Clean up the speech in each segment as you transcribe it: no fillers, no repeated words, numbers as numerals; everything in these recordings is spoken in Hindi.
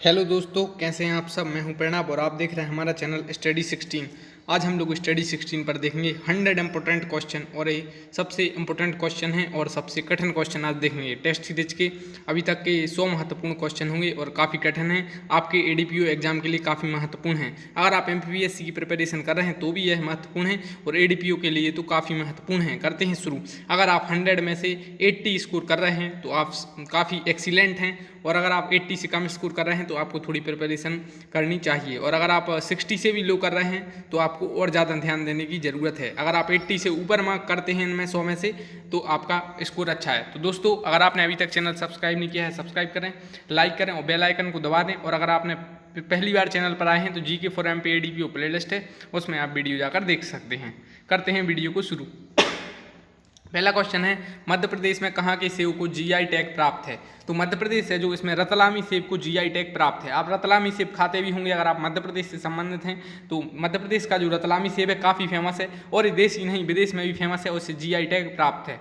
हेलो दोस्तों, कैसे हैं आप सब। मैं हूं प्रणब और आप देख रहे हैं हमारा चैनल स्टडी 16। आज हम लोग स्टडी 16 पर देखेंगे 100 इंपॉर्टेंट क्वेश्चन और ये सबसे इंपॉर्टेंट क्वेश्चन है और सबसे कठिन क्वेश्चन आज देखेंगे टेस्ट सीरीज के। अभी तक के 100 महत्वपूर्ण क्वेश्चन होंगे और काफ़ी कठिन हैं, आपके एडीपीओ एग्जाम के लिए काफ़ी महत्वपूर्ण हैं। अगर आप एमपीपीएससी की प्रिपरेशन कर रहे हैं तो भी यह महत्वपूर्ण है और एडीपीओ के लिए तो काफ़ी महत्वपूर्ण है। करते हैं शुरू। अगर आप 100 में से 80 स्कोर कर रहे हैं तो आप काफ़ी एक्सीलेंट हैं, और अगर आप 80 से कम स्कोर कर रहे हैं तो आपको थोड़ी प्रिपरेशन करनी चाहिए, और अगर आप 60 से भी लो कर रहे हैं तो आपको और ज़्यादा ध्यान देने की ज़रूरत है। अगर आप 80 से ऊपर मार्क करते हैं इनमें 100 में से तो आपका स्कोर अच्छा है। तो दोस्तों, अगर आपने अभी तक चैनल सब्सक्राइब नहीं किया है, सब्सक्राइब करें, लाइक करें और बेल आइकन को दबा दें। और अगर आपने पहली बार चैनल पर आए हैं तो GK for MP ADPO playlist है, उसमें आप वीडियो जाकर देख सकते हैं। करते हैं वीडियो को शुरू। पहला क्वेश्चन है, मध्य प्रदेश में कहाँ के सेब को जीआई टैग प्राप्त है। तो मध्य प्रदेश है जो, इसमें रतलामी सेब को जीआई टैग प्राप्त है। आप रतलामी सेब खाते भी होंगे अगर आप मध्य प्रदेश से संबंधित हैं। तो मध्य प्रदेश का जो रतलामी सेब है काफ़ी फेमस है और ये देश ही नहीं विदेश में भी फेमस है, उससे जीआई टैग प्राप्त है।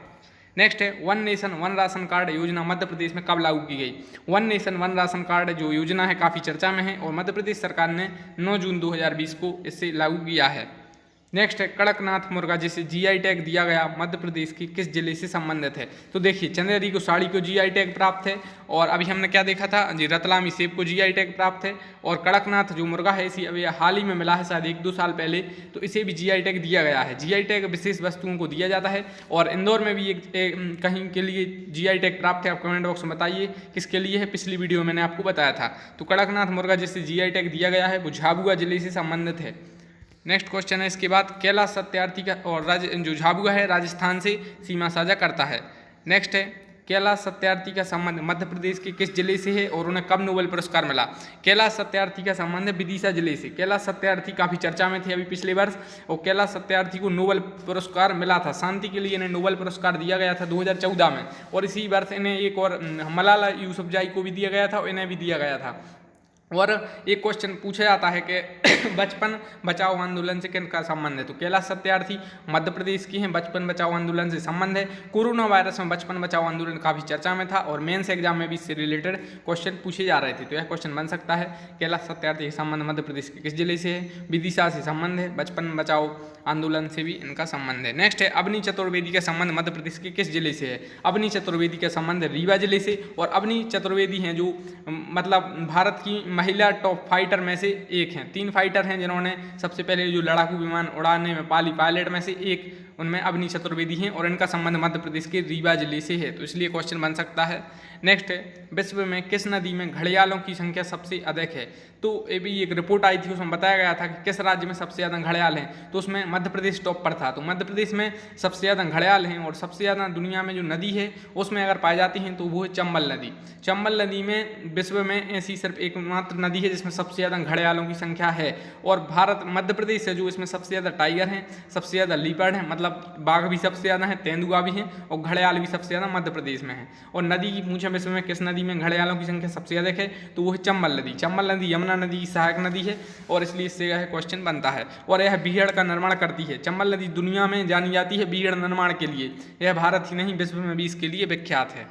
नेक्स्ट है, one nation one ration card योजना मध्य प्रदेश में कब लागू की गई। One nation one ration card जो योजना है काफ़ी चर्चा में है और मध्य प्रदेश सरकार ने 9 जून 2020 को इसे लागू किया है। नेक्स्ट है, कड़कनाथ मुर्गा जिसे जीआई टैग दिया गया मध्य प्रदेश के किस जिले से संबंधित है। तो देखिए, चंदेरी को साड़ी को जीआई टैग प्राप्त है, और अभी हमने क्या देखा था जी, रतलामी सेब को जीआई टैग प्राप्त है, और कड़कनाथ जो मुर्गा है इसी अभी हाल ही में मिला है, शायद 1-2 साल पहले, तो इसे भी जीआई टैग दिया गया है। जीआई टैग विशेष वस्तुओं को दिया जाता है, और इंदौर में भी एक कहीं के लिए जीआई टैग प्राप्त है। आप कमेंट बॉक्स में बताइए किसके लिए है, पिछली वीडियो में मैंने आपको बताया था। तो कड़कनाथ मुर्गा जिसे जीआई टैग दिया गया है वो झाबुआ जिले से संबंधित है। नेक्स्ट क्वेश्चन है इसके बाद, कैलाश सत्यार्थी का और जो झाबुआ है राजस्थान से सीमा साझा करता है। नेक्स्ट है, कैलाश सत्यार्थी का संबंध मध्य प्रदेश के किस जिले से है और उन्हें कब नोबेल पुरस्कार मिला। कैलाश सत्यार्थी का संबंध है विदिशा जिले से। कैलाश सत्यार्थी काफ़ी चर्चा में थे अभी पिछले वर्ष, और कैलाश सत्यार्थी को नोबेल पुरस्कार मिला था। शांति के लिए इन्हें नोबेल पुरस्कार दिया गया था 2014 में, और इसी वर्ष इन्हें एक और मलाला यूसुफजाई को भी दिया गया था और इन्हें भी दिया गया था। और एक क्वेश्चन पूछा जाता है कि बचपन बचाओ आंदोलन से किनका संबंध है। तो कैलाश सत्यार्थी मध्य प्रदेश की हैं, बचपन बचाओ आंदोलन से संबंध है। कोरोना वायरस में बचपन बचाओ आंदोलन काफ़ी चर्चा में था और मेंस एग्जाम में भी इससे रिलेटेड क्वेश्चन पूछे जा रहे थे। तो यह क्वेश्चन बन सकता है, कैलाश सत्यार्थी के संबंध मध्य प्रदेश के किस जिले से है। विदिशा से संबंध है, बचपन बचाओ आंदोलन से भी इनका संबंध है। नेक्स्ट है, अवनी चतुर्वेदी का संबंध मध्य प्रदेश के किस जिले से है। अवनी चतुर्वेदी का संबंध रीवा जिले से, और अवनी चतुर्वेदी हैं जो मतलब भारत की महिला टॉप फाइटर में से एक हैं। 3 फाइटर हैं जिन्होंने सबसे पहले जो लड़ाकू विमान उड़ाने में पायलट में से एक उनमें अवनी चतुर्वेदी हैं, और इनका संबंध मध्य प्रदेश के रीवा जिले से है। तो इसलिए क्वेश्चन बन सकता है। नेक्स्ट है, विश्व में किस नदी में घड़ियालों की संख्या सबसे अधिक है। तो ये भी एक रिपोर्ट आई थी, उसमें बताया गया था कि किस राज्य में सबसे ज़्यादा घड़ियाल हैं, तो उसमें मध्य प्रदेश टॉप पर था। तो मध्य प्रदेश में सबसे ज़्यादा घड़ियाल हैं, और सबसे ज़्यादा दुनिया में जो नदी है उसमें अगर पाई जाती हैं तो वो है चंबल नदी। चंबल नदी में विश्व में ऐसी सिर्फ एकमात्र नदी है जिसमें सबसे ज़्यादा घड़ियालों की संख्या है, और भारत मध्य प्रदेश है जो इसमें सबसे ज़्यादा टाइगर हैं, सबसे ज़्यादा लीपर्ड हैं, मतलब बाघ भी सबसे ज़्यादा हैं, तेंदुआ भी हैं, और घड़ियाल भी सबसे ज़्यादा मध्य प्रदेश में है। और नदी की पूछे विश्व में किस नदी में घड़ियालों की संख्या सबसे अधिक है, तो वो है चंबल नदी। चंबल नदी यमुना नदी की सहायक नदी है, और इसलिए इससे यह क्वेश्चन बनता है। और यह बीहड़ का निर्माण करती है। चंबल नदी दुनिया में जानी जाती है बीहड़ निर्माण के लिए। यह भारत ही नहीं विश्व में भी इसके लिए विख्यात है।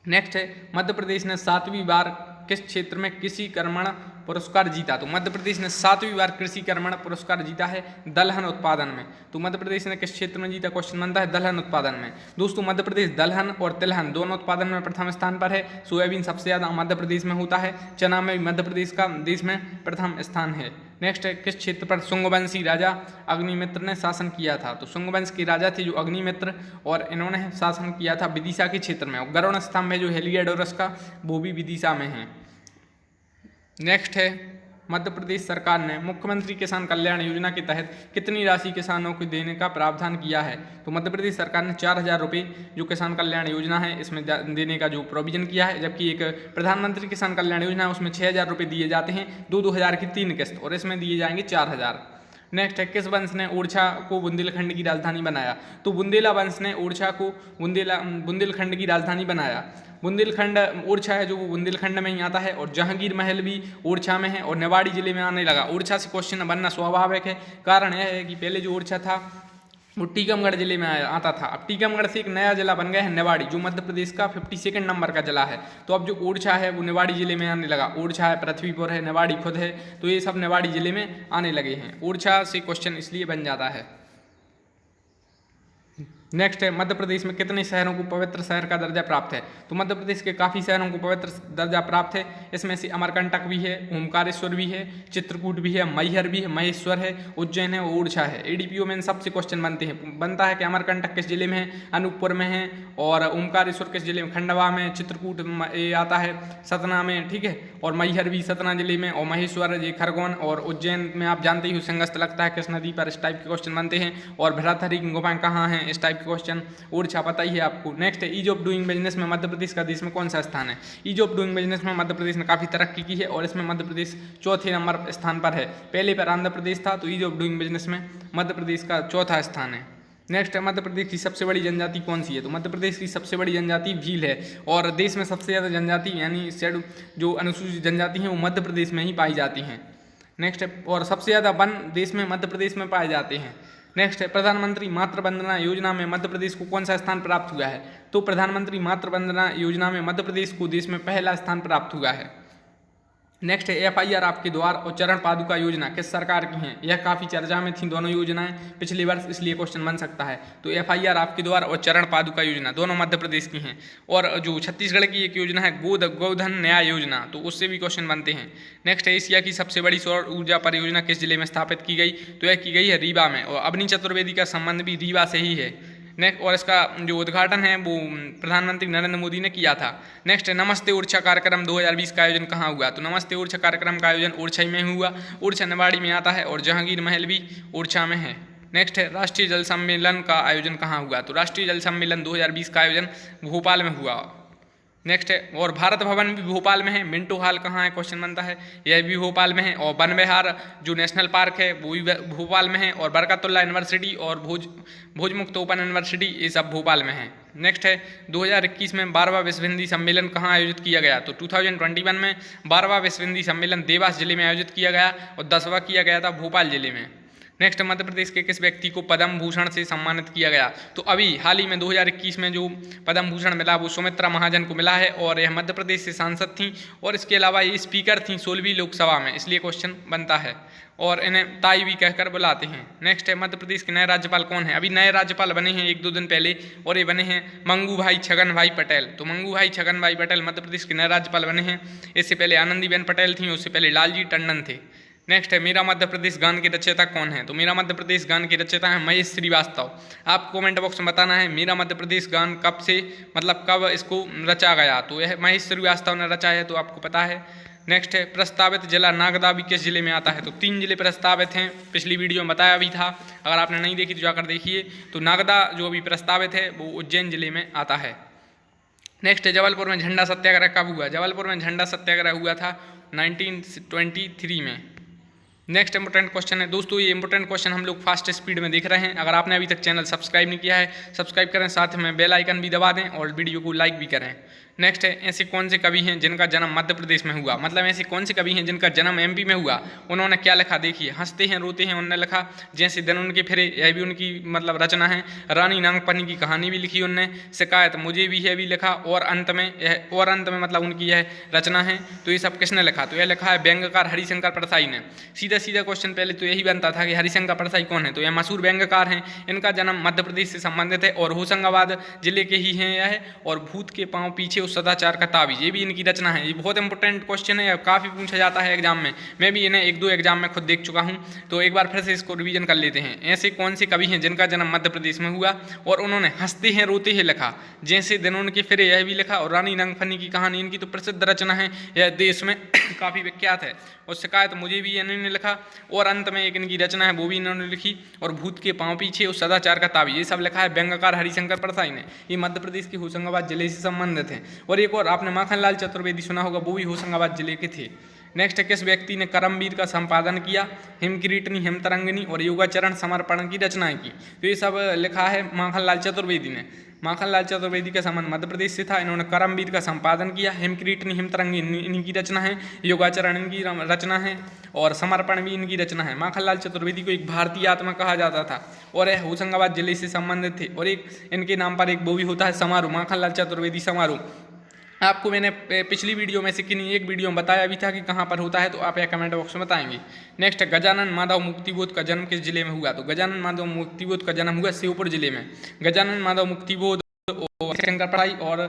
नेक्स्ट है, मध्य प्रदेश ने 7वीं बार किस क्षेत्र में कृषि कर्मण पुरस्कार जीता। तो मध्य प्रदेश ने 7वीं बार कृषि कर्मण पुरस्कार जीता है दलहन उत्पादन में। तो मध्य प्रदेश ने किस क्षेत्र में जीता, क्वेश्चन बनता है दलहन उत्पादन में। दोस्तों, मध्य प्रदेश दलहन और तिलहन दोनों उत्पादन में प्रथम स्थान पर है। सोयाबीन सबसे ज़्यादा मध्य प्रदेश में होता है, चना में मध्य प्रदेश का देश में प्रथम स्थान है। नेक्स्ट है, किस क्षेत्र पर शुंगवंशी राजा अग्निमित्र ने शासन किया था। तो शुंगवंश के राजा थे जो अग्निमित्र, और इन्होंने शासन किया था विदिशा के क्षेत्र में। और गरुड़ स्तंभ है जो हेलियोडोरस का, वो भी विदिशा में है। नेक्स्ट है, मध्य प्रदेश सरकार ने मुख्यमंत्री किसान कल्याण योजना के तहत कितनी राशि किसानों को देने का प्रावधान किया है। तो मध्य प्रदेश सरकार ने 4,000 रुपये जो किसान कल्याण योजना है इसमें देने का जो प्रोविजन किया है, जबकि एक प्रधानमंत्री किसान कल्याण योजना है उसमें 6,000 रुपये दिए जाते हैं, 2-2 हज़ार की 3 किस्त, और इसमें दिए जाएंगे 4,000। नेक्स्ट है, किस वंश ने ओरछा को बुंदेलखंड की राजधानी बनाया। तो बुंदेला वंश ने ओरछा को बुंदेलखंड की राजधानी बनाया। बुंदेलखंड ओरछा है जो वो बुंदेलखंड में ही आता है, और जहांगीर महल भी ओरछा में है, और निवाड़ी जिले में आने लगा। ओरछा से क्वेश्चन बनना स्वाभाविक है, कारण यह है कि पहले जो ओरछा था वो टीकमगढ़ जिले में आता था। अब टीकमगढ़ से एक नया जिला बन गया है निवाड़ी, जो मध्य प्रदेश का 52 नंबर का जिला है। तो अब जो ओरछा है वो निवाड़ी जिले में आने लगा। ओरछा है, पृथ्वीपुर है, निवाड़ी खुद है, तो ये सब निवाड़ी जिले में आने लगे हैं। ओरछा से क्वेश्चन इसलिए बन जाता है। नेक्स्ट है, मध्य प्रदेश में कितने शहरों को पवित्र शहर का दर्जा प्राप्त है? तो मध्य प्रदेश के काफ़ी शहरों को पवित्र दर्जा प्राप्त है। इसमें से अमरकंटक भी है, ओमकारेश्वर भी है, चित्रकूट भी है, मैहर भी है, महेश्वर है, उज्जैन है, ओरछा है। एडीपीओ में इन सबसे क्वेश्चन बनता है कि अमरकंटक किस जिले में है? अनूपपुर में है। और ओमकारेश्वर किस जिले में? खंडवा में। चित्रकूट ये आता है सतना में, ठीक है। और मैहर भी सतना जिले में, और महेश्वर ये खरगोन। और उज्जैन में आप जानते ही सिंहस्थ लगता है किस नदी पर, इस टाइप के क्वेश्चन बनते हैं। और भ्रातहरि की गुफाएं कहाँ हैं, इस टाइप क्वेश्चन। ओरछा पता ही है आपको। नेक्स्ट है, ईज ऑफ डूइंग बिजनेस में मध्य प्रदेश का देश में कौन सा स्थान है? ईज ऑफ डूइंग बिजनेस में मध्य प्रदेश ने काफी तरक्की की है, और इसमें मध्य प्रदेश चौथे नंबर स्थान पर है। पहले पर आंध्र प्रदेश था, तो ईज ऑफ डूइंग बिजनेस में मध्य प्रदेश का चौथा स्थान है। नेक्स्ट है, मध्य प्रदेश की सबसे बड़ी जनजाति कौन सी है? तो मध्य प्रदेश की सबसे बड़ी जनजाति भील है। और देश में सबसे ज़्यादा जनजाति यानी जो अनुसूचित जनजाति हैं वो मध्य प्रदेश में ही पाई जाती हैं। नेक्स्ट है, और सबसे ज़्यादा वन देश में मध्य प्रदेश में पाए जाते हैं। नेक्स्ट है, प्रधानमंत्री मातृ वंदना योजना में मध्य प्रदेश को कौन सा स्थान प्राप्त हुआ है? तो प्रधानमंत्री मातृ वंदना योजना में मध्य प्रदेश को देश में पहला स्थान प्राप्त हुआ है। नेक्स्ट है, FIR आपके द्वार और चरण पादुका योजना किस सरकार की हैं? यह काफ़ी चर्चा में थी दोनों योजनाएं पिछले वर्ष, इसलिए क्वेश्चन बन सकता है। तो FIR आपके द्वार और चरण पादुका योजना दोनों मध्य प्रदेश की हैं। और जो छत्तीसगढ़ की एक योजना है गोधन न्याय योजना, तो उससे भी क्वेश्चन बनते हैं। नेक्स्ट है, एशिया की सबसे बड़ी सौर ऊर्जा परियोजना किस जिले में स्थापित की गई? तो यह की गई है रीवा में, और अवनी चतुर्वेदी का संबंध भी रीवा से ही है। नेक्स्ट, और इसका जो उद्घाटन है वो प्रधानमंत्री नरेंद्र मोदी ने किया था। नेक्स्ट है, नमस्ते ओरछा कार्यक्रम 2020 का आयोजन कहाँ हुआ? तो नमस्ते ओरछा कार्यक्रम का आयोजन ओरछा में हुआ। ओरछा निवाड़ी में आता है, और जहांगीर महल भी ओरछा में है। नेक्स्ट है, राष्ट्रीय जल सम्मेलन का आयोजन कहाँ हुआ? तो राष्ट्रीय जल सम्मेलन 2020 का आयोजन भोपाल में हुआ। नेक्स्ट है, और भारत भवन भी भोपाल में है। मिंटो हॉल कहाँ है? क्वेश्चन बनता है, यह भी भोपाल में है। और वन विहार जो नेशनल पार्क है वो भी भोपाल में है। और बरकतुल्ला यूनिवर्सिटी और भोजमुक्त ओपन यूनिवर्सिटी ये सब भोपाल में है। नेक्स्ट है, 2021 में 12वां विश्व हिंदी सम्मेलन कहाँ आयोजित किया गया? तो 2021 में 12वां विश्व हिंदी सम्मेलन देवास जिले में आयोजित किया गया, और 10वां किया गया था भोपाल जिले में। नेक्स्ट, मध्य प्रदेश के किस व्यक्ति को पद्म भूषण से सम्मानित किया गया? तो अभी हाल ही में 2021 में जो पद्म भूषण मिला वो सुमित्रा महाजन को मिला है, और यह मध्य प्रदेश से सांसद थी, और इसके अलावा ये स्पीकर थी 16वीं लोकसभा में, इसलिए क्वेश्चन बनता है। और इन्हें ताई भी कहकर बुलाते हैं। नेक्स्ट है, मध्य प्रदेश के नए राज्यपाल कौन है? अभी नए राज्यपाल बने हैं 1-2 दिन पहले, और ये बने हैं मंगू भाई छगन भाई पटेल। तो मंगू भाई छगन भाई पटेल मध्य प्रदेश के नए राज्यपाल बने हैं। इससे पहले आनंदीबेन पटेल थी, उससे पहले लालजी टंडन थे। नेक्स्ट है, मेरा मध्य प्रदेश गान के रचयिता कौन है? तो मेरा मध्य प्रदेश गान के रचयिता है महेश श्रीवास्तव। आप कमेंट बॉक्स में बताना है मेरा मध्य प्रदेश गान कब से, मतलब कब इसको रचा गया। तो यह महेश श्रीवास्तव ने रचा है, तो आपको पता है। नेक्स्ट है, प्रस्तावित जिला नागदा भी किस जिले में आता है? तो 3 जिले प्रस्तावित हैं, पिछली वीडियो में बताया भी था, अगर आपने नहीं देखी तो जाकर देखिए। तो नागदा जो अभी प्रस्तावित है वो उज्जैन जिले में आता है। नेक्स्ट है, जबलपुर में झंडा सत्याग्रह कब हुआ? जबलपुर में झंडा सत्याग्रह हुआ था 1923 में। नेक्स्ट इंपोर्टेंट क्वेश्चन है दोस्तों, ये इंपोर्टेंट क्वेश्चन हम लोग फास्ट स्पीड में देख रहे हैं। अगर आपने अभी तक चैनल सब्सक्राइब नहीं किया है, सब्सक्राइब करें, साथ में बेल आइकन भी दबा दें, और वीडियो को लाइक भी करें। नेक्स्ट है, ऐसे कौन से कवि हैं जिनका जन्म मध्य प्रदेश में हुआ? मतलब ऐसे कौन से कवि हैं जिनका जन्म MP में हुआ? उन्होंने क्या लिखा देखिए, हंसते हैं रोते हैं उनने लिखा, जैसे दिन उनके फिरे यह भी उनकी मतलब रचना है। रानी नागपन्नी की कहानी भी लिखी उनने, शिकायत मुझे भी है भी लिखा, और अंत में मतलब उनकी यह रचना है। तो ये सब किसने लिखा? तो यह लिखा है व्यंग्यकार हरिशंकर परसाई ने। सीधा क्वेश्चन पहले तो यही बनता था कि हरिशंकर परसाई कौन है? तो यह मशहूर व्यंग्यकार हैं, इनका जन्म मध्य प्रदेश से संबंधित है, और होशंगाबाद जिले के ही हैं यह। और भूत के पांव पीछे उस सदाचार का ताबीज, ये भी इनकी रचना है। ये बहुत इंपॉर्टेंट क्वेश्चन है, काफ़ी पूछा जाता है एग्जाम में। मैं भी इन्हें 1-2 एग्जाम में खुद देख चुका हूँ, तो एक बार फिर से इसको रिवीजन कर लेते हैं। ऐसे कौन से कवि हैं जिनका जन्म मध्य प्रदेश में हुआ, और उन्होंने हंसते हैं रोते हैं लिखा, जैसे दिन उनके फिरे यह भी लिखा, और रानी नागपन्नी की कहानी इनकी तो प्रसिद्ध रचना है, यह देश में काफ़ी विख्यात है। और शिकायत मुझे भी इन्होंने लिखा, और अंत में एक इनकी रचना है वो भी इन्होंने लिखी, और भूत के पांव पीछे उस सदाचार का ताबीज, ये सब लिखा है व्यंग्यकार हरिशंकर परसाई ने। ये मध्य प्रदेश के होशंगाबाद जिले से संबंधित हैं। और एक और आपने माखनलाल चतुर्वेदी सुना होगा, वो भी होशंगाबाद जिले के थे। नेक्स्ट किस व्यक्ति ने करमवीर का संपादन किया? हिमकिरीटनी, हिमतरंगिनी और योगाचरण समर्पण की रचनाएं की। तो ये सब लिखा है माखनलाल चतुर्वेदी ने। माखनलाल चतुर्वेदी का संबंध मध्य प्रदेश से था। इन्होंने करमवीर का संपादन किया। हिमकिरीटनी, हिमतरंगिनी इनकी रचना है, योगाचरण इनकी रचना है और समर्पण भी इनकी रचना है। माखनलाल चतुर्वेदी को एक भारतीय आत्मा कहा जाता था और यह होशंगाबाद जिले से संबंधित थे। और एक इनके नाम पर एक वो भी होता है समारोह, माखनलाल चतुर्वेदी समारोह। आपको मैंने पिछली वीडियो में से किन्हीं एक वीडियो में बताया भी था कि कहाँ पर होता है, तो आप यह कमेंट बॉक्स में बताएंगे। नेक्स्ट, गजानन माधव मुक्तिबोध का जन्म किस जिले में हुआ? तो गजानन माधव मुक्तिबोध का जन्म हुआ श्योपुर जिले में। गजानन माधव मुक्तिबोध और शंकर पढ़ाई और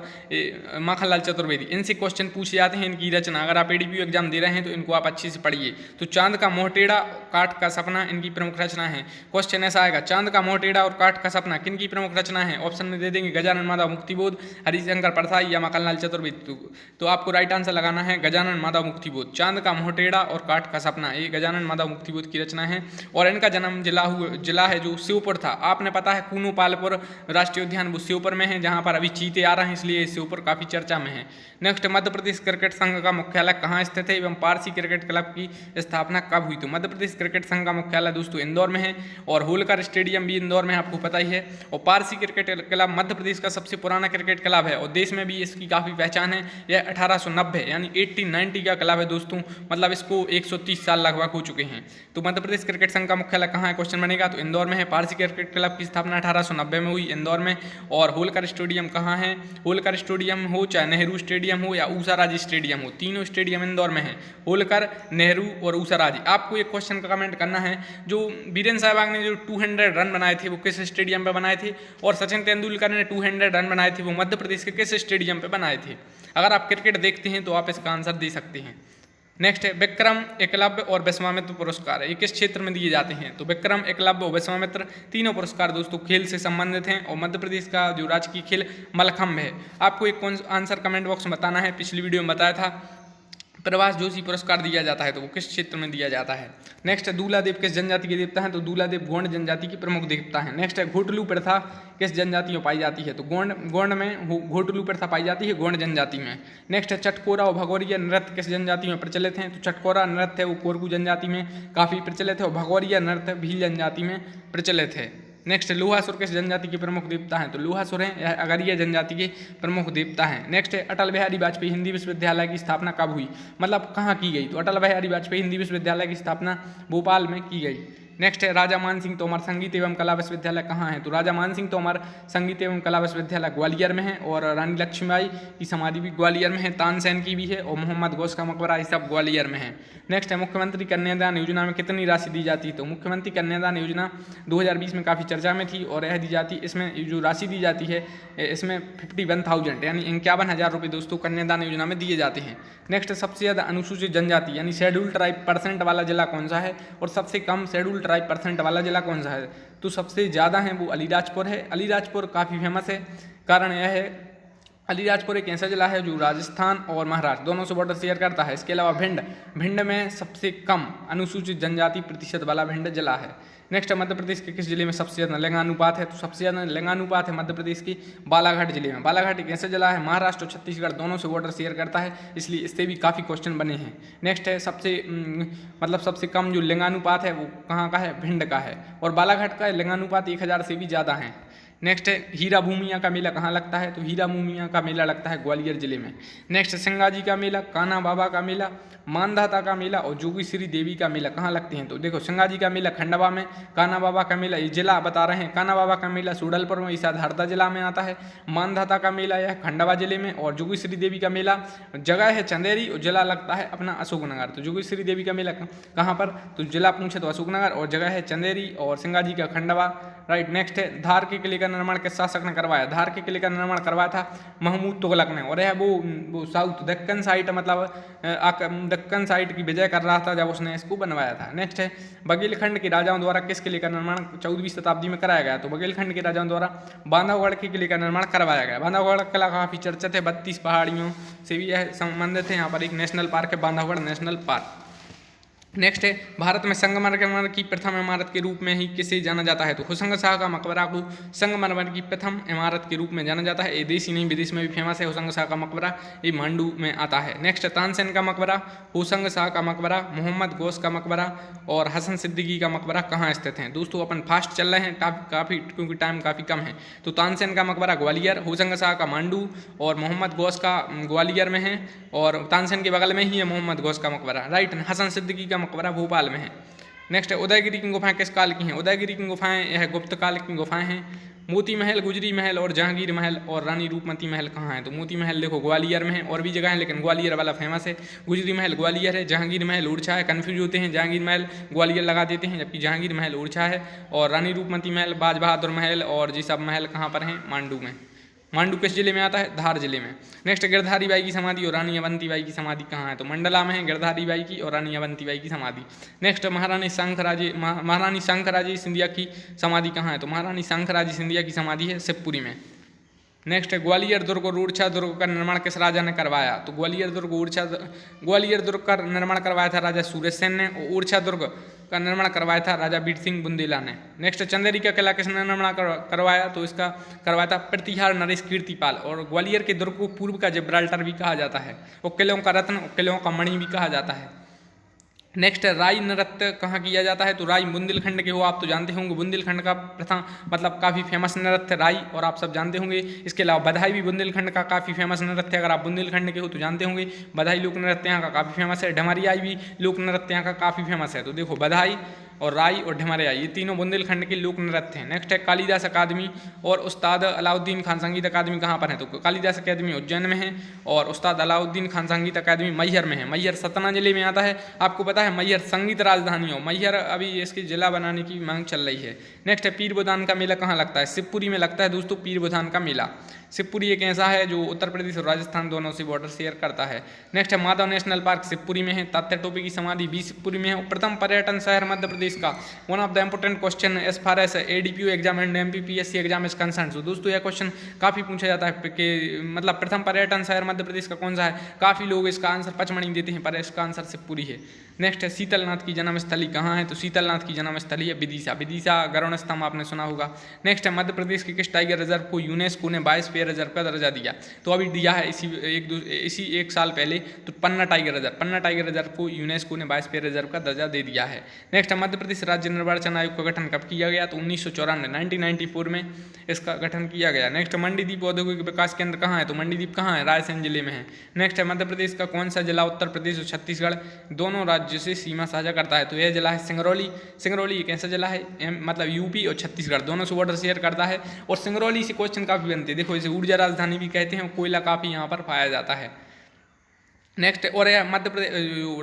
माखनलाल चतुर्वेदी, इनसे क्वेश्चन पूछे जाते हैं। इनकी रचना, अगर आप एडीपीयू एग्जाम दे रहे हैं तो इनको आप अच्छे से पढ़िए। तो चांद का मोह टेढ़ा, काठ का सपना इनकी प्रमुख रचना है। क्वेश्चन ऐसा आएगा, चांद का मोह टेढ़ा और काठ का सपना किन की प्रमुख रचना है? ऑप्शन में दे देंगे गजानन माधव मुक्तिबोध, हरिशंकर परसाई या माखनलाल चतुर्वेदी। तो आपको राइट आंसर लगाना है गजानन माधव मुक्तिबोध। चांद का मोह टेढ़ा और काठ का सपना, ये गजानन माधव मुक्तिबोध की रचना है। और इनका जन्म जिला है जो श्योपुर था। आपने पता है कूनो पालपुर राष्ट्रीय उद्यान वो श्योपुर में है, जहाँ पर अभी चीते आ रहे हैं, इसलिए इससे ऊपर काफी चर्चा में है। नेक्स्ट, मध्य प्रदेश क्रिकेट संघ का मुख्यालय कहाँ स्थित है एवं पारसी क्रिकेट क्लब की स्थापना कब हुई? तो मध्य प्रदेश क्रिकेट संघ का मुख्यालय दोस्तों इंदौर में है और होलकर स्टेडियम भी इंदौर में, आपको पता ही है। और पारसी क्रिकेट क्लब मध्य प्रदेश का सबसे पुराना क्रिकेट क्लब है और देश में भी इसकी काफी पहचान है। यह 1890 यानी 1890 का क्लब है दोस्तों, मतलब इसको 130 साल लगभग हो चुके हैं। तो मध्य प्रदेश क्रिकेट संघ का मुख्यालय कहाँ है, क्वेश्चन बनेगा तो इंदौर में है। पारसी क्रिकेट क्लब की स्थापना 1890 में हुई इंदौर में। और होलकर स्टेडियम कहाँ है? होलकर स्टेडियम हो चाहे नेहरू स्टेडियम हो या ऊषाराजी स्टेडियम हो, तीनों स्टेडियम इंदौर में है, होलकर, नेहरू और ऊषाराजी। आपको एक क्वेश्चन का कमेंट करना है, जो वीरेंद्र सहवाग ने जो 200 रन बनाए थे वो किस स्टेडियम पे बनाए थे? और सचिन तेंदुलकर ने 200 रन बनाए थे वो मध्य प्रदेश के किस स्टेडियम पे बनाए थे? अगर आप क्रिकेट देखते हैं तो आप इसका आंसर दे सकते हैं। नेक्स्ट है विक्रम, एकलव्य और विश्वामित्र पुरस्कार, ये किस क्षेत्र में दिए जाते हैं? तो विक्रम, एकलव्य और विश्वामित्र तीनों पुरस्कार दोस्तों खेल से संबंधित हैं और मध्य प्रदेश का जो राजकीय खेल मलखम्ब है। आपको एक आंसर कमेंट बॉक्स में बताना है। पिछली वीडियो में बताया था प्रभाष जोशी पुरस्कार दिया जाता है, तो वो किस क्षेत्र में दिया जाता है? नेक्स्ट है दूलादेव किस जनजाति के देवता हैं? तो दूलादेव गोंड जनजाति की प्रमुख देवता हैं। नेक्स्ट है घोटलू प्रथा किस जनजाति में पाई जाती है? तो गोंड में घोटलू प्रथा पाई जाती है, गोंड जनजाति में। नेक्स्ट है चटकोरा और भगौरिया नृत्य किस जनजाति में प्रचलित हैं? तो चटकोरा नृत्य है वो कोरकू जनजाति में काफ़ी प्रचलित है और भगौरिया नृत्य भील जनजाति में प्रचलित है। नेक्स्ट, लोहासुर किस जनजाति के प्रमुख देवता हैं? तो लोहासुर हैं यह अगरिया जनजाति के प्रमुख देवता हैं। नेक्स्ट है अटल बिहारी वाजपेयी हिंदी विश्वविद्यालय की स्थापना कब हुई, मतलब कहाँ की गई? तो अटल बिहारी वाजपेयी हिंदी विश्वविद्यालय की स्थापना भोपाल में की गई। नेक्स्ट है राजा मान सिंह तोमर संगीत एवं कला विश्वविद्यालय कहाँ है? तो राजा मान सिंह तोमर संगीत एवं कला विश्वविद्यालय ग्वालियर में है और रानी लक्ष्मीबाई की समाधि भी ग्वालियर में है, तानसेन की भी है और मोहम्मद गौस का मकबरा, ये सब ग्वालियर में है। नेक्स्ट है मुख्यमंत्री कन्यादान योजना में कितनी राशि दी जाती है? तो मुख्यमंत्री कन्यादान योजना 2020 में काफ़ी चर्चा में थी और यह दी जाती, इसमें जो राशि दी जाती है इसमें 51,000 यानी 51,000 रुपये दोस्तों कन्यादान योजना में दिए जाते हैं। नेक्स्ट, सबसे ज़्यादा अनुसूचित जनजाति यानी शेड्यूल ट्राइब परसेंट वाला जिला कौन सा है और सबसे कम शेड्यूल ट्राइब परसेंट वाला जिला कौन सा है? तो सबसे ज़्यादा है वो अलीराजपुर है। अलीराजपुर काफ़ी फेमस है, कारण यह है अलीराजपुर एक ऐसा जिला है जो राजस्थान और महाराष्ट्र दोनों से बॉर्डर शेयर करता है। इसके अलावा भिंड में सबसे कम अनुसूचित जनजाति प्रतिशत वाला भिंड जिला है। नेक्स्ट, मध्य प्रदेश के किस जिले में सबसे ज़्यादा लिंगानुपात है? तो सबसे ज़्यादा लिंगानुपात है मध्य प्रदेश की बालाघाट जिले में। बालाघाट एक ऐसा जिला है महाराष्ट्र और छत्तीसगढ़ दोनों से बॉर्डर शेयर करता है, इसलिए इससे भी काफ़ी क्वेश्चन बने हैं। नेक्स्ट है सबसे कम जो लिंगानुपात है वो कहाँ का है? भिंड का है और बालाघाट का लिंगानुपात 1000 से भी ज़्यादा है। नेक्स्ट है हीरा भूमिया का मेला कहाँ लगता है? तो हीरा भूमिया का मेला लगता है ग्वालियर जिले में। नेक्स्ट, सिंगाजी का मेला, कान्हा बाबा का मेला, मानधाता का मेला और जोगीश्री देवी का मेला कहाँ लगते हैं? तो देखो सिंगाजी का मेला खंडवा में, कान्हा बाबा का मेला ये जिला बता रहे हैं, कान्हा बाबा का मेला सूडलपुर में, इस हरदा जिला में आता है। मानधाता का मेला यह खंडवा जिले में और जोगीश्री देवी का मेला जगह है चंदेरी और जिला लगता है अपना अशोकनगर। तो जोगीश्री देवी का मेला कहाँ पर? तो जिला पूछे तो अशोकनगर और जगह है चंदेरी और सिंगाजी का खंडवा। राइट। नेक्स्ट है धार के किले का निर्माण किस शासक ने करवाया? धार के किले का निर्माण करवाया था महमूद तुगलक ने और यह वो साउथ दक्कन साइड मतलब दक्कन साइड की विजय कर रहा था जब उसने इसको बनवाया था। नेक्स्ट है बघेलखंड के राजाओं द्वारा किस किले का निर्माण 14वीं शताब्दी में कराया गया? तो बघेलखंड के राजाओं द्वारा बांधवगढ़ के किले का निर्माण करवाया गया। बांधवगढ़ किला काफी चर्चित है, 32 पहाड़ियों से भी यह संबंधित है। यहाँ पर एक नेशनल पार्क है बांधवगढ़ नेशनल पार्क। नेक्स्ट है भारत में संगमरमर की प्रथम इमारत के रूप में ही किसे जाना जाता है? तो हुसंग शाह का मकबरा को संगमरमर की प्रथम इमारत के रूप में जाना जाता है। ये देश ही नहीं विदेश में भी फेमस है हुसंग शाह का मकबरा, ये मांडू में आता है। नेक्स्ट तानसेन का मकबरा, हुसंग शाह का मकबरा, मोहम्मद गौस का मकबरा और हसन सिद्दीकी का मकबरा कहाँ स्थित हैं? दोस्तों अपन फास्ट चल रहे हैं काफ़ी क्योंकि टाइम काफ़ी कम है। तो तानसेन का मकबरा ग्वालियर, हुसंग शाह का मांडू और मोहम्मद गौस का ग्वालियर में है और तानसेन के बगल में ही है मोहम्मद गौस का मकबरा, राइट। हसन सिद्दीकी का मकबरा भोपाल में है। नेक्स्ट है उदयगिरी की गुफाएं किस काल की हैं? उदयगिरी की गुफाएं यह गुप्त काल की गुफाएं हैं। मोती महल, गुजरी महल और जहांगीर महल और रानी रूपमती महल कहाँ है? तो मोती महल देखो ग्वालियर में है, और भी जगह है लेकिन ग्वालियर वाला फेमस है। गुजरी महल ग्वालियर है, जहांगीर महल ओरछा है। कन्फ्यूज होते हैं, जहांगीर महल ग्वालियर लगा देते हैं जबकि जहांगीर महल ओरछा है। और रानी रूपमती महल, बाज बहादुर महल और ये सब महल कहाँ पर हैं? मांडू में। मांडू किस जिले में आता है? धार जिले में। नेक्स्ट गिरधारी बाई की समाधि और रानी अवंती बाई की समाधि कहाँ है? तो मंडला में है गिरधारी बाई की और रानी अवंती बाई की समाधि। नेक्स्ट महारानी शंखराजे सिंधिया की समाधि कहाँ है? तो महारानी शंखराजे सिंधिया की समाधि है शिवपुरी में। नेक्स्ट है ग्वालियर दुर्ग और ओरछा दुर्ग का निर्माण किस राजा ने करवाया? तो ग्वालियर दुर्ग का निर्माण करवाया था राजा सूरजसेन ने और ओरछा दुर्ग का निर्माण करवाया था राजा बीर सिंह बुंदेला ने। नेक्स्ट चंदेरी का किला किसने निर्माण करवाया? तो इसका करवाया था प्रतिहार नरेश कीर्तिपाल। और ग्वालियर के दुर्ग को पूर्व का जिब्राल्टर भी कहा जाता है और किलों का रत्न, किलों का मणि भी कहा जाता है। नेक्स्ट राई नृत्य कहाँ किया जाता है? तो राई बुंदेलखंड के हो, आप तो जानते होंगे बुंदेलखंड का प्रथम मतलब काफ़ी फेमस नृत्य राई, और आप सब जानते होंगे। इसके अलावा बधाई भी बुंदेलखंड का काफ़ी फेमस नृत्य है, अगर आप बुंदेलखंड के हो तो जानते होंगे। बधाई लोक नृत्य यहाँ का काफ़ी फेमस है। ढमरियाई भी लोक नृत्य यहाँ का काफ़ी फेमस है। तो देखो बधाई और राई और ढमरियाई ये तीनों बुंदेलखंड के लोक नृत्य हैं। नेक्स्ट है कालिदास अकादमी और उस्ताद अलाउद्दीन खान संगीत अकादमी कहाँ पर है? तो कालिदास अकादमी उज्जैन में है और उस्ताद अलाउद्दीन खान संगीत अकादमी मैहर में है। मैहर सतना जिले में आता है। आपको पता है मैहर संगीत राजधानी हो, मैहर अभी इसकी जिला बनाने की मांग चल रही है। नेक्स्ट है पीर बुदान का मेला कहाँ लगता है? शिवपुरी में लगता है दोस्तों पीर बुदान का मेला। शिवपुरी एक ऐसा है जो उत्तर प्रदेश और राजस्थान दोनों से बॉर्डर शेयर करता है। नेक्स्ट है माधव नेशनल पार्क शिवपुरी में है। तात्या टोपे की समाधि भी शिवपुरी में है। प्रथम पर्यटन शहर मध्य प्रदेश का। One of the important question as far as ADPU exam and MPPSC exam is concern. तो दोस्तों यह क्वेश्चन काफ़ी पूछा जाता है कि मतलब प्रथम पर्यटन शहर मध्य प्रदेश का कौन सा है? काफ़ी लोग इसका आंसर पचमढ़ी देते हैं पर इसका आंसर शिवपुरी है। नेक्स्ट है शीतलनाथ की जन्मस्थली कहाँ है? तो शीतलनाथ की जन्मस्थली है विदिशा। विदिशा गरुड़ स्तंभ आपने सुना होगा। नेक्स्ट है मध्य प्रदेश के किस टाइगर रिजर्व को यूनेस्को ने बायोस्फीयर रिजर्व का दर्जा दिया? तो अभी दिया है इसी एक साल पहले। तो पन्ना टाइगर रिजर्व को यूनेस्को ने बायोस्फीयर रिजर्व का दर्जा दे दिया है। नेक्स्ट है मध्य प्रदेश राज्य निर्वाचन आयोग का गठन कब किया गया? तो 1994 में इसका गठन किया गया। नेक्स्ट मंडीदीप औद्योगिक विकास केंद्र कहाँ है? तो मंडीदीप कहाँ है? रायसेन जिले में है। नेक्स्ट है मध्य प्रदेश का कौन सा जिला उत्तर प्रदेश और छत्तीसगढ़ दोनों राज्यों से सीमा साझा करता है? तो यह जिला है सिंगरौली। सिंगरौली एक ऐसा जिला है मतलब यूपी और छत्तीसगढ़ दोनों से बॉर्डर शेयर करता है। और सिंगरौली से क्वेश्चन काफ़ी बनते हैं। देखो इसे ऊर्जा राजधानी भी कहते हैं, कोयला काफ़ी यहाँ पर पाया जाता है। नेक्स्ट और मध्य प्रदेश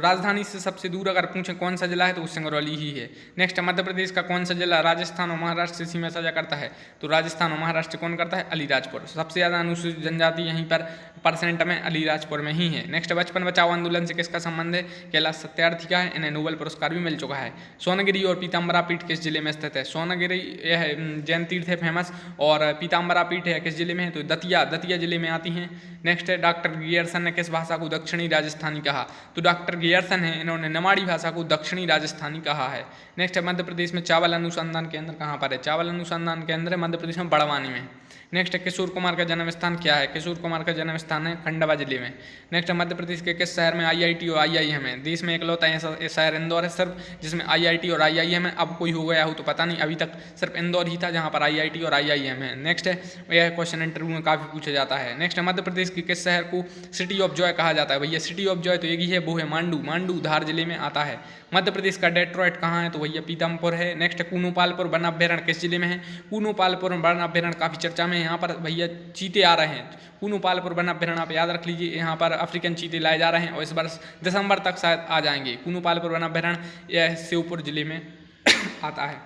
राजधानी से सबसे दूर अगर पूछें कौन सा जिला है तो वो सिंगरौली ही है। नेक्स्ट मध्य प्रदेश का कौन सा जिला राजस्थान और महाराष्ट्र से सीमा साझा करता है? तो राजस्थान और महाराष्ट्र कौन करता है? अलीराजपुर। सबसे ज़्यादा अनुसूचित जनजाति यहीं पर परसेंट में अलीराजपुर में ही है। नेक्स्ट बचपन बचाओ आंदोलन से किसका संबंध है? कैलाश सत्यार्थी का है। इन्हें नोबेल पुरस्कार भी मिल चुका है। सोनगिरी और पीताम्बरा पीठ किस जिले में स्थित है? सोनगिरी यह जैन तीर्थ है फेमस, और पीताम्बरा पीठ है किस जिले में है? तो दतिया जिले में आती हैं। नेक्स्ट है डॉक्टर गियर्सन ने किस भाषा को दक्षिणी राजस्थानी कहा? तो डॉक्टर गियर्सन है, इन्होंने नमाड़ी भाषा को दक्षिणी राजस्थानी कहा है। नेक्स्ट है मध्य प्रदेश में चावल अनुसंधान केंद्र कहाँ पर है? चावल अनुसंधान केंद्र मध्य प्रदेश में बड़वानी में। नेक्स्ट है किशोर कुमार का जन्म स्थान क्या है? किशोर कुमार का जन्म स्थान है खंडवा जिले में। नेक्स्ट है मध्य प्रदेश के किस शहर में आईआईटी और आईआईएम है? देश में इकलौता ऐसा शहर इंदौर है सिर्फ जिसमें आईआईटी और आईआईएम है। अब कोई हो गया हो तो पता नहीं, अभी तक सिर्फ इंदौर ही था जहाँ पर आईआईटी और आईआईएम है। नेक्स्ट है यह क्वेश्चन इंटरव्यू में काफ़ी पूछा जाता है। नेक्स्ट है मध्य प्रदेश के किस शहर को सिटी ऑफ जॉय कहा जाता है? भैया सिटी ऑफ जॉय तो एक ही है, वो है मांडू धार जिले में आता है। मध्य प्रदेश का डेट्रॉइट कहाँ है? तो भैया पीतमपुर है। नेक्स्ट कूनोपालपुर वन अभ्यारण्य किस जिले में है? कूनोपालपुर वन अभ्यारण्य काफ़ी चर्चा में है। यहाँ पर भैया चीते आ रहे हैं। कूनोपालपुर वन अभ्यारण्य आप याद रख लीजिए, यहाँ पर अफ्रीकन चीते लाए जा रहे हैं और इस वर्ष दिसंबर तक शायद आ जाएंगे। कूनोपालपुर वन अभ्यारण्य यह श्योपुर जिले में आता है।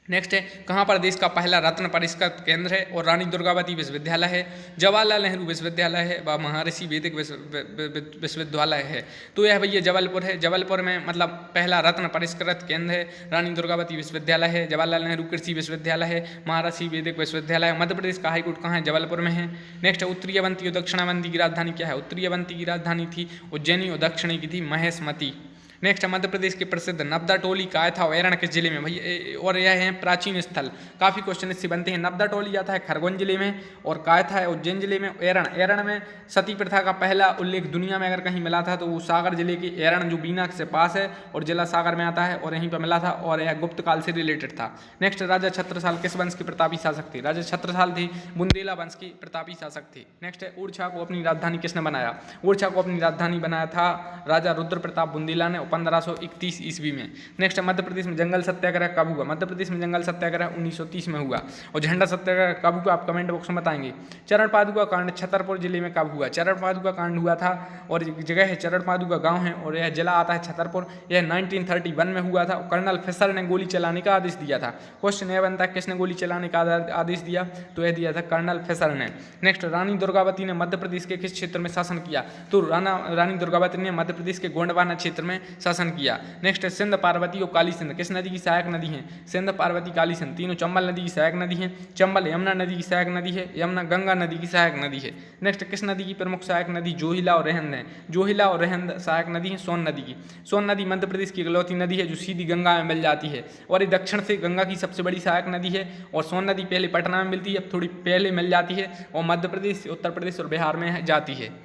नेक्स्ट है कहाँ पर देश का पहला रत्न परिष्कृत केंद्र है? और रानी दुर्गावती विश्वविद्यालय है, जवाहरलाल नेहरू विश्वविद्यालय है व महर्षि वैदिक विश्वविद्यालय है। तो यह भैया जबलपुर है। जबलपुर में मतलब पहला रत्न परिष्कृत केंद्र है। रानी दुर्गावती विश्वविद्यालय है, जवाहरलाल नेहरू कृषि विश्वविद्यालय है, महर्षि वैदिक विश्वविद्यालय है। मध्य प्रदेश का हाईकोर्ट कहाँ है? जबलपुर में है। नेक्स्ट है उत्तरी अवंती और दक्षिण अवंती की राजधानी क्या है? उत्तरी अवंती की राजधानी थी उज्जैनी और दक्षिणी की थी महेशमती। नेक्स्ट मध्य प्रदेश के प्रसिद्ध नबदा टोली कायथा और एरण किस जिले में भाई, और यह है प्राचीन स्थल। काफ़ी क्वेश्चन इससे बनते हैं। नबदा टोली आता है खरगोन जिले में, और कायथा है उज्जैन जिले में। एरण में सती प्रथा का पहला उल्लेख दुनिया में अगर कहीं मिला था तो वो सागर जिले के एरण जो बीना से पास है और जिला सागर में आता है, और यहीं पर मिला था, और यह गुप्त काल से रिलेटेड था। नेक्स्ट राजा छत्रसाल किस वंश के प्रतापी शासक थे? राजा छत्रसाल थे बुंदेला वंश के प्रतापी शासक थे। नेक्स्ट है ओरछा को अपनी राजधानी किसने बनाया? ओरछा को अपनी राजधानी बनाया था राजा रुद्र प्रताप बुंदेला ने 1531 ईस्वी में। नेक्स्ट मध्य प्रदेश में जंगल सत्याग्रह कब हुआ? मध्य प्रदेश में जंगल सत्याग्रह 1930 में हुआ। और झंडा सत्याग्रह कब हुआ? आप कमेंट बॉक्स में बताएंगे। चरण पादुका कांड छतरपुर जिले में कब हुआ? चरण पादुका कांड हुआ था, और एक जगह है चरण पादुका गांव है, और यह जिला आता है छतरपुर। यह 1931 में हुआ था। कर्नल फिशर ने गोली चलाने का आदेश दिया था। क्वेश्चन यह बनता है किसने गोली चलाने का आदेश दिया? तो यह दिया था कर्नल फिशर ने। नेक्स्ट रानी दुर्गावती ने मध्य प्रदेश के किस क्षेत्र में शासन किया? तो रानी दुर्गावती ने मध्य प्रदेश के गोंडवाना क्षेत्र में शासन किया। नेक्स्ट सिंध पार्वती और काली सिंध किस नदी की सहायक नदी है? सिंध पार्वती काली सिंध तीनों चंबल नदी की सहायक नदी है। चंबल यमुना नदी की सहायक नदी है, यमुना गंगा नदी की सहायक नदी है। नेक्स्ट किस नदी की प्रमुख सहायक नदी जोहिला और रेहंद है? जोहिला और रेहंद सहायक नदी है सोन नदी की। सोन नदी मध्य प्रदेश की इकलौती नदी है जो सीधी गंगा में मिल जाती है, और ये दक्षिण से गंगा की सबसे बड़ी सहायक नदी है। और सोन नदी पहले पटना में मिलती है, अब थोड़ी पहले मिल जाती है, और मध्य प्रदेश, उत्तर प्रदेश और बिहार में जाती है।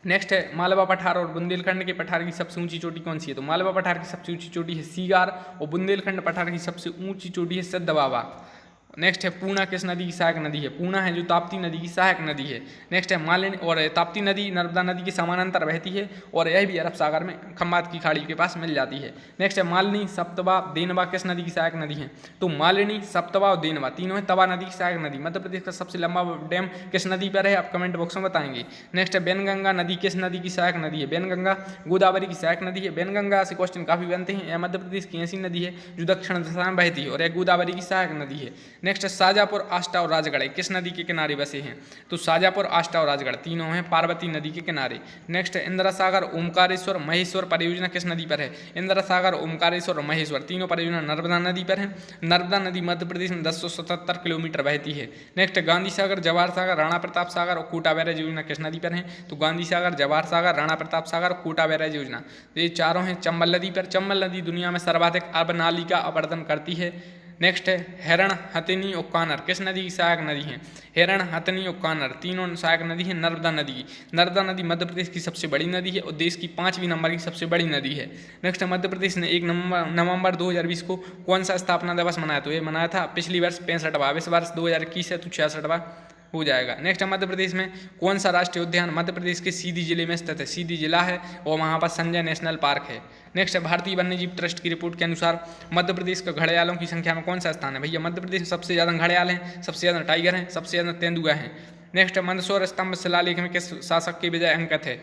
नेक्स्ट है मालवा पठार और बुंदेलखंड के पठार की सबसे ऊंची चोटी कौन सी है? तो मालवा पठार की सबसे ऊंची चोटी है सीगार, और बुंदेलखंड पठार की सबसे ऊंची चोटी है सिद्ध बाबा। नेक्स्ट है पूर्णा किस नदी की सहायक नदी है? पूर्णा है जो ताप्ती नदी की सहायक नदी है। नेक्स्ट है मालिनी, और ताप्ती नदी नर्मदा नदी के समानांतर बहती है, और यह भी अरब सागर में खंबात की खाड़ी के पास मिल जाती है। नेक्स्ट है मालिनी, सप्तवा, देनवा किस नदी की सहायक नदी है? तो मालिनी, सप्तवा और देनवा तीनों है तवा नदी की सहायक नदी। मध्य प्रदेश का सबसे लंबा डैम किस नदी पर है? आप कमेंट बॉक्स में बताएंगे। नेक्स्ट है बेनगंगा नदी किस नदी की सहायक नदी है? बेनगंगा गोदावरी की सहायक नदी है। बेनगंगा से क्वेश्चन काफी बनते हैं। यह मध्य प्रदेश की ऐसी नदी है जो दक्षिण दिशा में बहती है, और यह गोदावरी की सहायक नदी है। नेक्स्ट है शाजापुर, आष्टा और राजगढ़ किस नदी के किनारे बसे हैं? तो शाजापुर, आष्टा और राजगढ़ तीनों हैं पार्वती नदी के किनारे। नेक्स्ट है इंदिरा सागर, ओमकारेश्वर, महेश्वर परियोजना किस नदी पर है? इंदिरा सागर, ओमकारेश्वर और महेश्वर तीनों परियोजना नर्मदा नदी पर है। नर्मदा नदी मध्य प्रदेश में 1077 किलोमीटर बहती है। नेक्स्ट गांधी सागर, जवाहर सागर, राणा प्रताप सागर और कोटा बैराज योजना किस नदी पर है? तो गांधी सागर, जवाहर सागर, राणा प्रताप सागर, कोटा बैराज योजना, ये चारों हैं चंबल नदी पर। चंबल नदी दुनिया में सर्वाधिक अर्बनाली का आवर्धन करती है। नेक्स्ट है हेरण, हथिनी और कानर किस नदी की सहायक नदी है? हेरण, हथिनी और कानर तीनों सहायक नदी है नर्मदा नदी की। नर्मदा नदी मध्य प्रदेश की सबसे बड़ी नदी है और देश की 5वीं नंबर की सबसे बड़ी नदी है। नेक्स्ट मध्य प्रदेश ने 1 नवंबर 2020 को कौन सा स्थापना दिवस मनाया? तो ये मनाया था पिछली वर्ष 65वां, इस वर्ष 2021 है तो 66वां हो जाएगा। नेक्स्ट मध्य प्रदेश में कौन सा राष्ट्रीय उद्यान मध्य प्रदेश के सीधी जिले में स्थित है? सीधी जिला है और वहाँ पर संजय नेशनल पार्क है। नेक्स्ट भारतीय वन्यजीव ट्रस्ट की रिपोर्ट के अनुसार मध्य प्रदेश का घड़ियालों की संख्या में कौन सा स्थान है? भैया मध्य प्रदेश में सबसे ज़्यादा घड़ियाल हैं, सबसे ज़्यादा टाइगर हैं, सबसे ज़्यादा तेंदुआ हैं। नेक्स्ट मंदसौर स्तंभ शिलालेख में किस शासक की विजय अंकित है?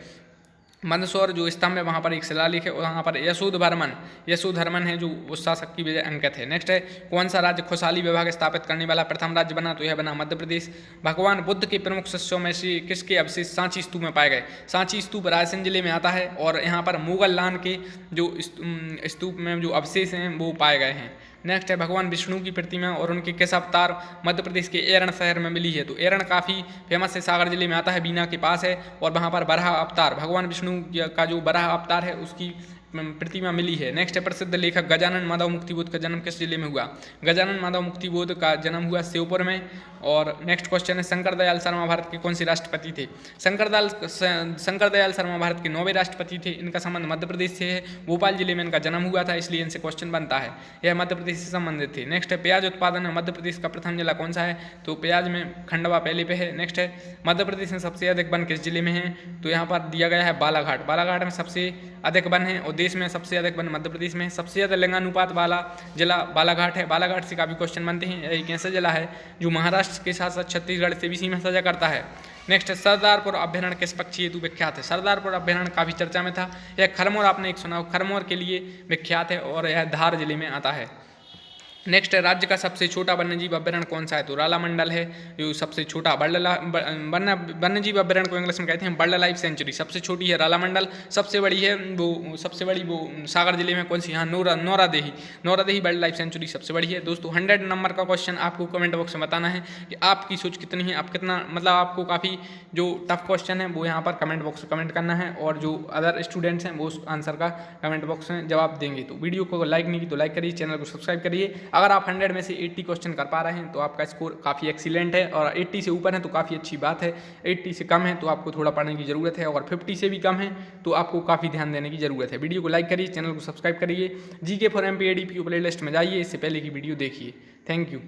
मंदसौर जो स्तंभ है वहाँ पर एक शिलालेख है और वहाँ पर यशोधर्मन है जो उस शासक की विजय अंकित है। नेक्स्ट है कौन सा राज्य खुशहाली विभाग स्थापित करने वाला प्रथम राज्य बना? तो यह बना मध्य प्रदेश। भगवान बुद्ध के प्रमुख शिष्यों में से किसके अवशेष सांची स्तूप में पाए गए? सांची स्तूप रायसेन जिले में आता है और यहाँ पर मुगल लान के जो स्तूप में जो अवशेष हैं वो पाए गए हैं। नेक्स्ट है भगवान विष्णु की प्रतिमा और उनके किस अवतार मध्य प्रदेश के एरण शहर में मिली है? तो एरण काफ़ी फेमस है, सागर जिले में आता है, बीना के पास है और वहाँ पर बराह अवतार भगवान विष्णु का जो बराह अवतार है उसकी प्रतिमा मिली है। नेक्स्ट है प्रसिद्ध लेखक गजानन माधव मुक्तिबोध का जन्म किस जिले में हुआ? गजानन माधव मुक्तिबोध का जन्म हुआ श्योपुर में। और नेक्स्ट क्वेश्चन है शंकर दयाल शर्मा भारत के कौन से राष्ट्रपति थे? शंकर दयाल शर्मा भारत के 9वें राष्ट्रपति थे। इनका संबंध मध्य प्रदेश से है, भोपाल जिले में इनका जन्म हुआ था, इसलिए इनसे क्वेश्चन बनता है, यह मध्य प्रदेश से संबंधित थे। नेक्स्ट है प्याज उत्पादन में मध्य प्रदेश का प्रथम जिला कौन सा है? तो प्याज में खंडवा पहले पे है। नेक्स्ट है मध्य प्रदेश में सबसे अधिक वन किस जिले में है? तो यहाँ पर दिया गया है बालाघाट। बालाघाट में सबसे अधिक वन है और देश में सबसे अधिक वन मध्य प्रदेश में। सबसे ज़्यादा लिंगानुपात वाला जिला बालाघाट है। बालाघाट से काफ़ी क्वेश्चन बनते हैं। एक ऐसा जिला है जो महाराष्ट्र के साथ साथ छत्तीसगढ़ से भी सीमा साझा करता है। नेक्स्ट है सरदारपुर अभ्यारण्य किस पक्षी हेतु विख्यात है? सरदारपुर अभ्यारण्य काफ़ी चर्चा में था। यह खरमोर, आपने एक सुना, खरमोर के लिए विख्यात है और यह धार जिले में आता है। नेक्स्ट है, राज्य का सबसे छोटा वन्यजीव अभ्यारण्य कौन सा है? तो रालामंडल है जो सबसे छोटा वन्यजीव अभ्यारण्य को इंग्लिश में कहते हैं वाइल्ड लाइफ सेंचुरी। सबसे छोटी है रालामंडल, सबसे बड़ी है वो सागर जिले में कौन सी? हाँ, नौरादेही वाइल्ड लाइफ सेंचुरी सबसे बड़ी है। दोस्तों 100 नंबर का क्वेश्चन आपको कमेंट बॉक्स में बताना है कि आपकी सोच कितनी है, आप कितना मतलब आपको काफ़ी जो टफ क्वेश्चन है वो यहाँ पर कमेंट बॉक्स में कमेंट करना है, और जो अदर स्टूडेंट्स हैं वो उस आंसर का कमेंट बॉक्स में जवाब देंगे। तो वीडियो को लाइक नहीं की तो लाइक करिए, चैनल को सब्सक्राइब करिए। अगर आप 100 में से 80 क्वेश्चन कर पा रहे हैं तो आपका स्कोर काफ़ी एक्सीलेंट है, और 80 से ऊपर है तो काफ़ी अच्छी बात है। 80 से कम है तो आपको थोड़ा पढ़ने की ज़रूरत है, और 50 से भी कम है तो आपको काफ़ी ध्यान देने की ज़रूरत है। वीडियो को लाइक करिए, चैनल को सब्सक्राइब करिए, GK for MP ADPO playlist में जाइए, इससे पहले की वीडियो देखिए। Thank you.